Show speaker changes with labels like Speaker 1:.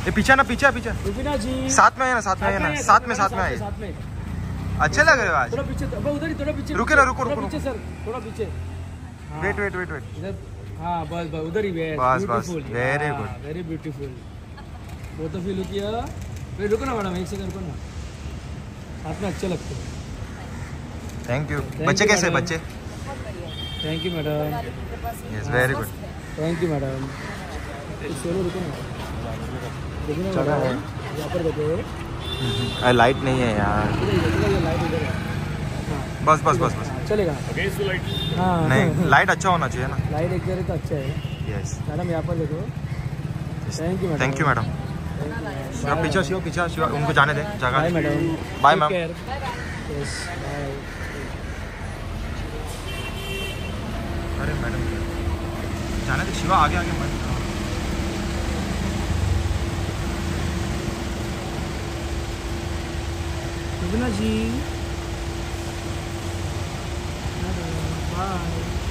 Speaker 1: ये पीछे ना, पीछे पीछे
Speaker 2: रुबीना जी
Speaker 1: साथ में है ना, साथ में है ना, साथ में आए। अच्छे लग रहे हो आज।
Speaker 2: थोड़ा पीछे, उधर ही थोड़ा पीछे।
Speaker 1: रुके ना, रुको रुको
Speaker 2: पीछे सर, थोड़ा पीछे।
Speaker 1: Wait wait wait wait.
Speaker 2: हाँ बस बस उधर ही।
Speaker 1: बस बस, वेरी गुड,
Speaker 2: वेरी ब्यूटीफुल। वो तो फील होती है। वेट रुको ना मैडम, एक सेकंड रुको ना। हाथ में अच्छे लगते हैं।
Speaker 1: Thank you. बच्चे कैसे हैं बच्चे?
Speaker 2: Thank you madam.
Speaker 1: Yes very good.
Speaker 2: Thank you madam. रुको ना, यहाँ पर देखो।
Speaker 1: लाइट नहीं है यार।
Speaker 2: लाइट उधर है।
Speaker 1: बस बस बस बस
Speaker 2: चलेगा। हाँ
Speaker 1: नहीं, लाइट अच्छा होना चाहिए ना।
Speaker 2: लाइट एक जगह तो अच्छा है।
Speaker 1: यस
Speaker 2: मैडम यहाँ पर देखो। Thank you madam.
Speaker 1: Thank you madam. पीछे शिव, पीछे शिव, उनको जाने दे जगह।
Speaker 2: Bye madam.
Speaker 1: Bye ma'am.
Speaker 2: Yes bye.
Speaker 1: अरे मैडम जाने दे, शिवा आगे आगे मत।
Speaker 2: रुबीना जी बाय।